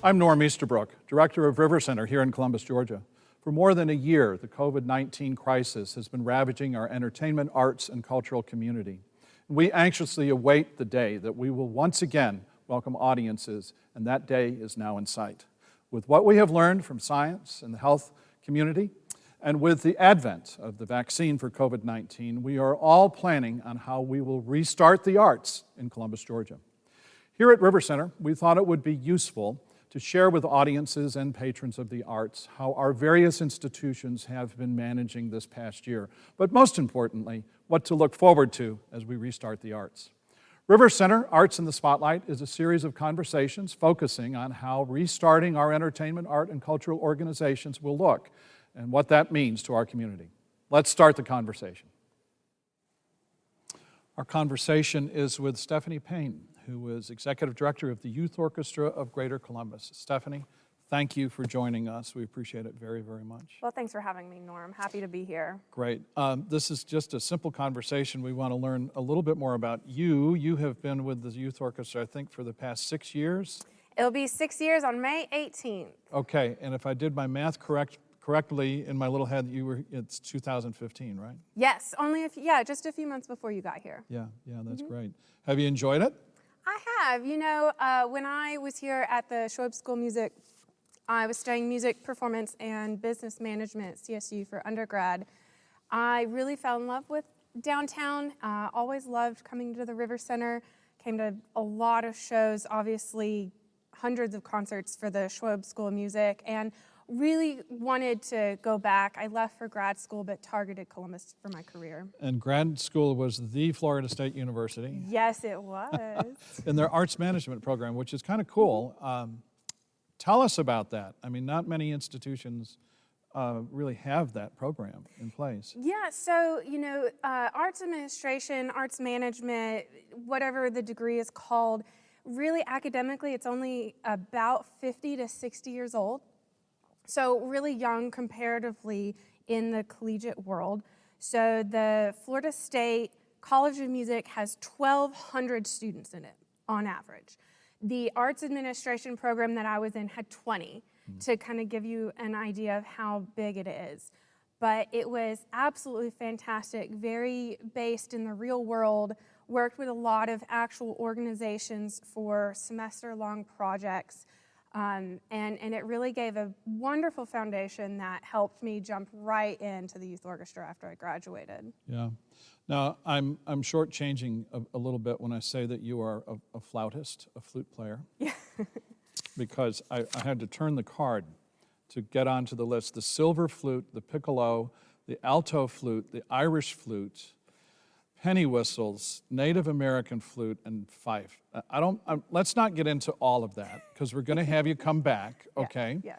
I'm Norm Easterbrook, Director of River Center here in Columbus, Georgia. For more than a year, the COVID-19 crisis has been ravaging our entertainment, arts, and cultural community. We anxiously await the day that we will once again welcome audiences, and that day is now in sight. With what we have learned from science and the health community, and with the advent of the vaccine for COVID-19, we are all planning on how we will restart the arts in Columbus, Georgia. Here at River Center, we thought it would be useful to share with audiences and patrons of the arts how our various institutions have been managing this past year, but most importantly, what to look forward to as we restart the arts. River Center Arts in the Spotlight is a series of conversations focusing on how restarting our entertainment, art, and cultural organizations will look and what that means to our community. Let's start the conversation. Our conversation is with Stephanie Payne, who is Executive Director of the Youth Orchestra of Greater Columbus. Stephanie, thank you for joining us. We appreciate it very, very much. Well, thanks for having me, Norm. Happy to be here. Great. This is just a simple conversation. We want to learn a little bit more about you. You have been with the Youth Orchestra, I think, for the past 6 years? It'll be 6 years on May 18th. Okay, and if I did my math correctly in my little head, it's 2015, right? Yes, just a few months before you got here. Yeah, that's great. Have you enjoyed it? I have. You know, when I was here at the Schwab School of Music, I was studying music performance and business management at CSU for undergrad. I really fell in love with downtown. Always loved coming to the River Center. Came to a lot of shows, obviously hundreds of concerts for the Schwab School of Music, and really wanted to go back. I left for grad school, but targeted Columbus for my career. And grad school was the Florida State University. Yes, it was. In their arts management program, which is kind of cool. Tell us about that. I mean, not many institutions really have that program in place. Yeah, so, arts administration, arts management, whatever the degree is called, really academically, it's only about 50 to 60 years old. So really young comparatively in the collegiate world. So the Florida State College of Music has 1,200 students in it on average. The arts administration program that I was in had 20 to kind of give you an idea of how big it is. But it was absolutely fantastic, very based in the real world, worked with a lot of actual organizations for semester-long projects. And it really gave a wonderful foundation that helped me jump right into the youth orchestra after I graduated. Yeah. Now, I'm shortchanging a little bit when I say that you are a flautist, a flute player. Yeah. Because I had to turn the card to get onto the list. The silver flute, the piccolo, the alto flute, the Irish flute, penny whistles, Native American flute, and fife. Let's not get into all of that, because we're going to have you come back, okay? Yeah.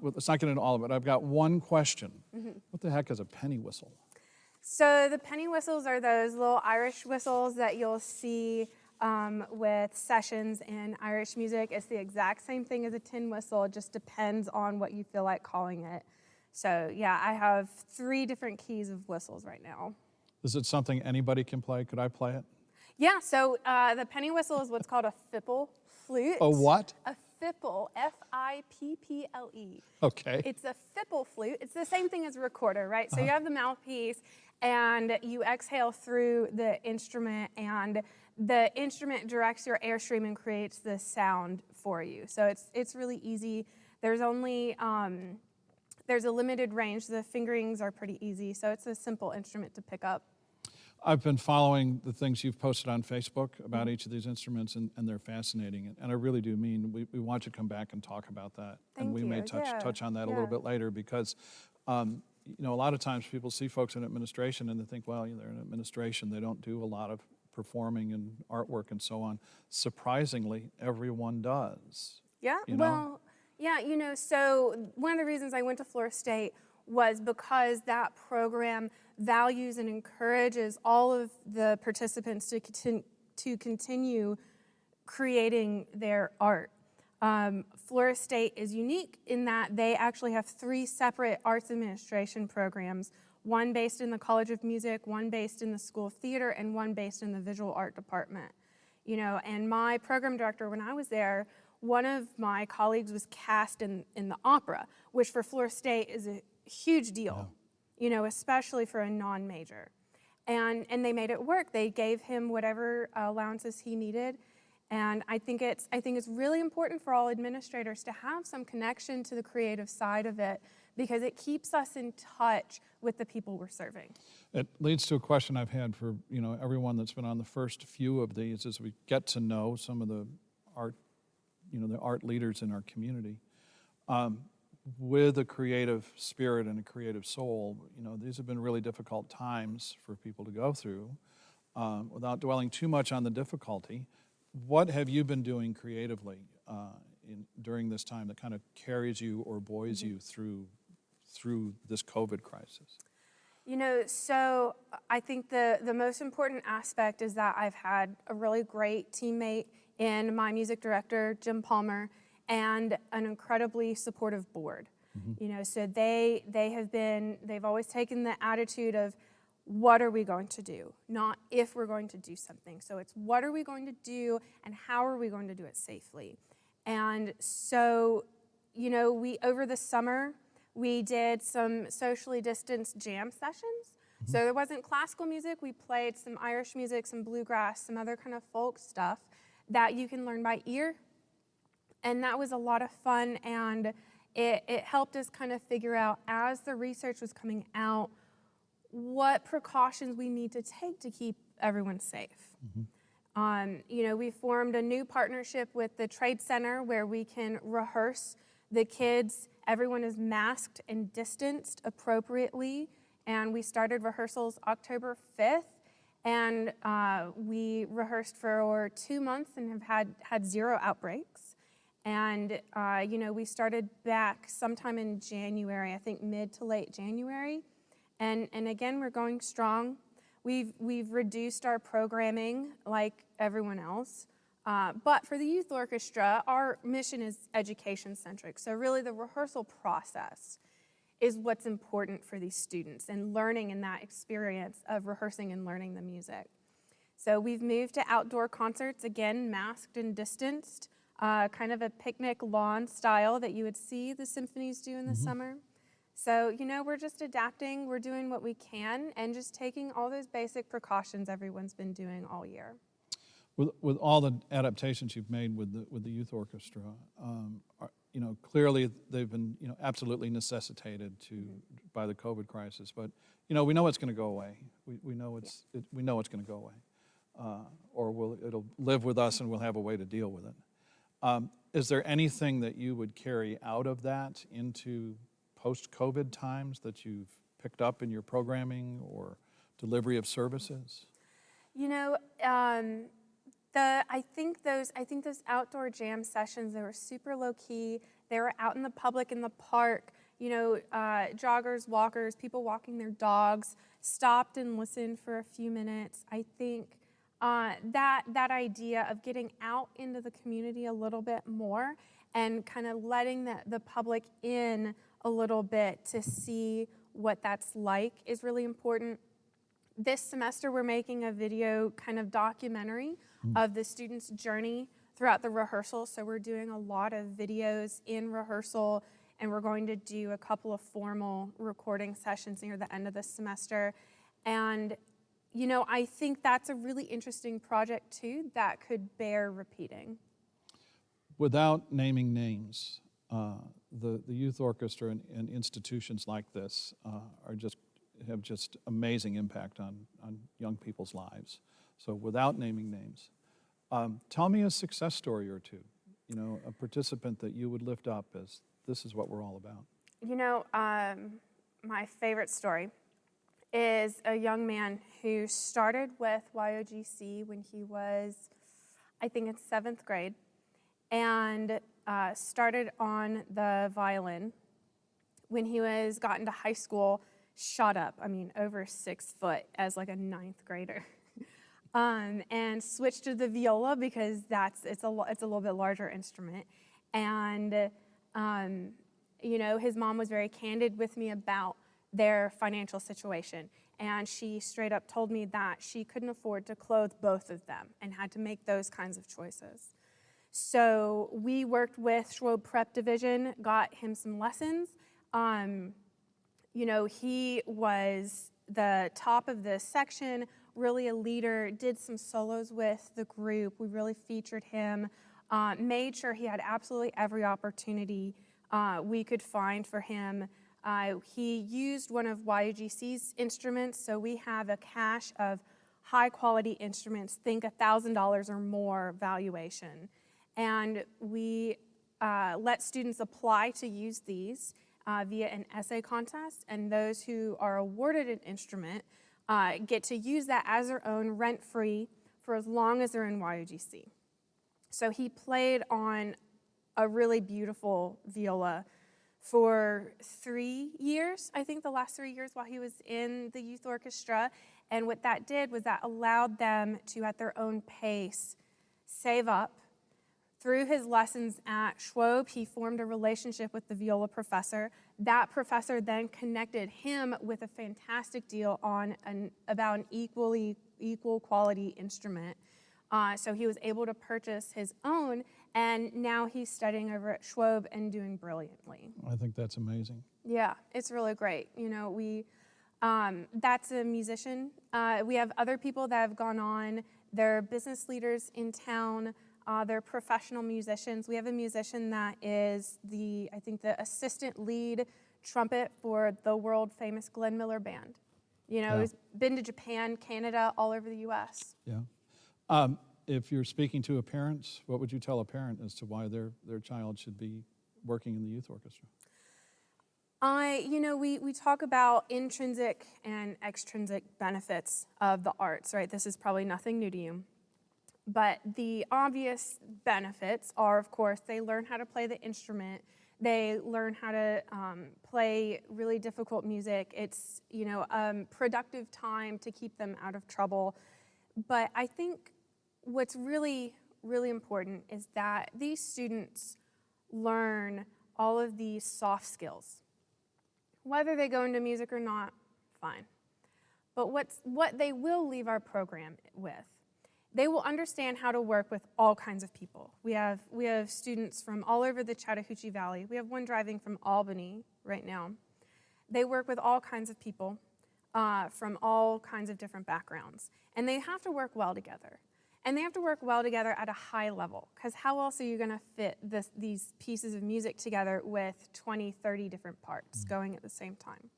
Let's not get into all of it. I've got one question. What the heck is a penny whistle? So the penny whistles are those little Irish whistles that you'll see with sessions in Irish music. It's the exact same thing as a tin whistle. It just depends on what you feel like calling it. So yeah, I have 3 different keys of whistles right now. Is it something anybody can play? Could I play it? Yeah, so the penny whistle is what's called a fipple flute. A what? A fipple, F-I-P-P-L-E. Okay. It's a fipple flute. It's the same thing as a recorder, right? So you have the mouthpiece, and you exhale through the instrument, and the instrument directs your airstream and creates the sound for you. So it's really easy. There's only there's a limited range. The fingerings are pretty easy, so it's a simple instrument to pick up. I've been following the things you've posted on Facebook about each of these instruments, and they're fascinating. And I really do mean we want you to come back and talk about that. Thank and we you. may touch on that a little bit later, because a lot of times people see folks in administration and they think, well, they're in administration, they don't do a lot of performing and artwork and so on. Surprisingly, everyone does. Yeah, well, yeah, so one of the reasons I went to Florida State was because that program values and encourages all of the participants to continue creating their art. Florida State is unique in that they actually have 3 separate arts administration programs, one based in the College of Music, one based in the School of Theater, and one based in the Visual Art Department. And my program director, when I was there, one of my colleagues was cast in the opera, which for Florida State is a huge deal, especially for a non-major. And they made it work. They gave him whatever allowances he needed. And I think it's really important for all administrators to have some connection to the creative side of it, because it keeps us in touch with the people we're serving. It leads to a question I've had for everyone that's been on the first few of these, as we get to know some of the art, the art leaders in our community. With a creative spirit and a creative soul, these have been really difficult times for people to go through. Without dwelling too much on the difficulty, what have you been doing creatively during this time that kind of carries you or buoys you through this COVID crisis? So I think the most important aspect is that I've had a really great teammate in my music director, Jim Palmer, and an incredibly supportive board. So they've always taken the attitude of, what are we going to do? Not if we're going to do something. So it's what are we going to do and how are we going to do it safely? And so, over the summer, we did some socially distanced jam sessions. So there wasn't classical music. We played some Irish music, some bluegrass, some other kind of folk stuff that you can learn by ear. And that was a lot of fun, and it helped us kind of figure out, as the research was coming out, what precautions we need to take to keep everyone safe. We formed a new partnership with the Trade Center where we can rehearse the kids. Everyone is masked and distanced appropriately, and we started rehearsals October 5th, and we rehearsed for 2 months and have had 0 outbreaks. And we started back sometime in January, I think mid to late January, and again, we're going strong. We've reduced our programming like everyone else. But for the Youth Orchestra, our mission is education-centric. So really the rehearsal process is what's important for these students, and learning in that experience of rehearsing and learning the music. So we've moved to outdoor concerts, again, masked and distanced, kind of a picnic lawn style that you would see the symphonies do in the summer. So, we're just adapting, we're doing what we can, and just taking all those basic precautions everyone's been doing all year. With all the adaptations you've made with the Youth Orchestra, clearly they've been absolutely necessitated by the COVID crisis. But we know it's going to go away. We know it's going to go away, or it'll live with us, and we'll have a way to deal with it. Is there anything that you would carry out of that into post-COVID times that you've picked up in your programming or delivery of services? I think those outdoor jam sessions, they were super low key. They were out in the public, in the park. Joggers, walkers, people walking their dogs, stopped and listened for a few minutes. I think that idea of getting out into the community a little bit more and kind of letting the public in a little bit to see what that's like is really important. This semester, we're making a video kind of documentary of the students' journey throughout the rehearsal. So we're doing a lot of videos in rehearsal, and we're going to do a couple of formal recording sessions near the end of the semester. And, I think that's a really interesting project too that could bear repeating. Without naming names, the Youth Orchestra and institutions like this have just amazing impact on young people's lives. So without naming names, tell me a success story or two, a participant that you would lift up as this is what we're all about. My favorite story is a young man who started with YOGC when he was, I think, in 7th grade, and started on the violin. When he got into high school, shot up, over 6 foot as like a 9th grader. And switched to the viola because it's a little bit larger instrument. And, his mom was very candid with me about their financial situation. And she straight up told me that she couldn't afford to clothe both of them and had to make those kinds of choices. So we worked with Schwob Prep Division, got him some lessons. You know, he was the top of the section, really a leader, did some solos with the group. We really featured him, made sure he had absolutely every opportunity we could find for him. He used one of YOGC's instruments, so we have a cache of high quality instruments, think $1,000 or more valuation. And we let students apply to use these via an essay contest, and those who are awarded an instrument get to use that as their own rent-free for as long as they're in YOGC. So he played on a really beautiful viola for 3 years, I think the last 3 years while he was in the youth orchestra. And what that did was that allowed them to, at their own pace, save up. Through his lessons at Schwob, he formed a relationship with the viola professor. That professor then connected him with a fantastic deal on about an equal quality instrument. So he was able to purchase his own, and now he's studying over at Schwob and doing brilliantly. I think that's amazing. Yeah, it's really great. You know, that's a musician. We have other people that have gone on. They're business leaders in town. They're professional musicians. We have a musician that is I think the assistant lead trumpet for the world famous Glenn Miller Band. You know, he's been to Japan, Canada, all over the U.S. Yeah. If you're speaking to a parent, what would you tell a parent as to why their child should be working in the youth orchestra? You know, we talk about intrinsic and extrinsic benefits of the arts, right? This is probably nothing new to you. But the obvious benefits are, of course, they learn how to play the instrument. They learn how to play really difficult music. It's, you know, productive time to keep them out of trouble. But I think what's really, really important is that these students learn all of these soft skills. Whether they go into music or not, fine. But what they will leave our program with, they will understand how to work with all kinds of people. We have students from all over the Chattahoochee Valley. We have one driving from Albany right now. They work with all kinds of people from all kinds of different backgrounds. And they have to work well together. And they have to work well together at a high level, because how else are you going to fit these pieces of music together with 20, 30 different parts going at the same time?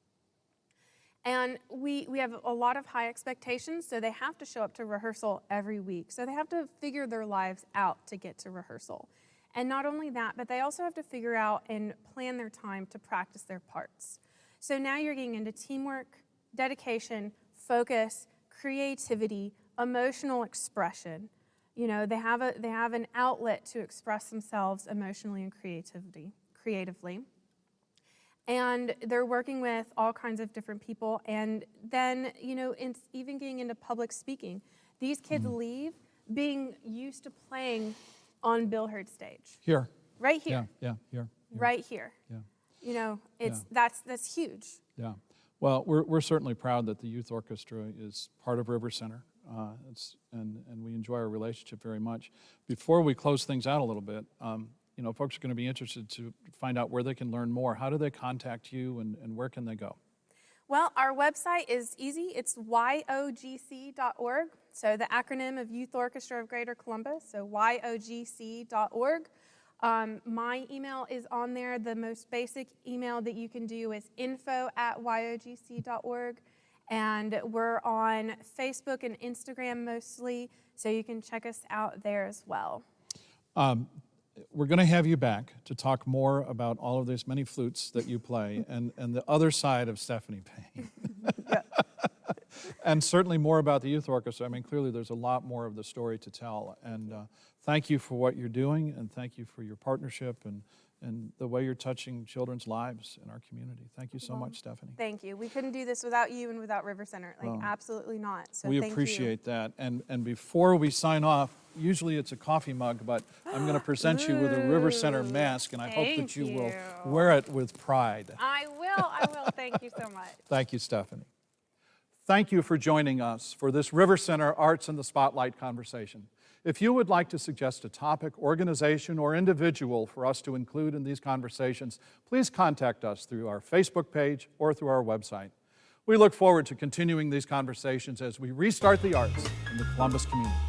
And we have a lot of high expectations, so they have to show up to rehearsal every week. So they have to figure their lives out to get to rehearsal. And not only that, but they also have to figure out and plan their time to practice their parts. So now you're getting into teamwork, dedication, focus, creativity, emotional expression. You know, they have an outlet to express themselves emotionally and creatively. And they're working with all kinds of different people. And then, you know, it's even getting into public speaking. These kids leave being used to playing on Bill Hurd stage. Here. Right here. Yeah, here. Right here. Yeah. You know, that's huge. Yeah. Well, we're certainly proud that the Youth Orchestra is part of River Center. And we enjoy our relationship very much. Before we close things out a little bit, you know, folks are going to be interested to find out where they can learn more. How do they contact you, and where can they go? Well, our website is easy. It's yogc.org. So the acronym of Youth Orchestra of Greater Columbus, so yogc.org. My email is on there. The most basic email that you can do is info@yogc.org. And we're on Facebook and Instagram mostly, so you can check us out there as well. We're going to have you back to talk more about all of these many flutes that you play and the other side of Stephanie Payne. And certainly more about the Youth Orchestra. I mean, clearly there's a lot more of the story to tell. And thank you for what you're doing, and thank you for your partnership and the way you're touching children's lives in our community. Thank you so much, Stephanie. Thank you. We couldn't do this without you and without River Center. Absolutely not. So we thank appreciate that. And before we sign off, usually it's a coffee mug, but I'm going to present you with a River Center mask, and I hope that you will wear it with pride. I will. Thank you so much. Thank you, Stephanie. Thank you for joining us for this River Center Arts in the Spotlight conversation. If you would like to suggest a topic, organization, or individual for us to include in these conversations, please contact us through our Facebook page or through our website. We look forward to continuing these conversations as we restart the arts in the Columbus community.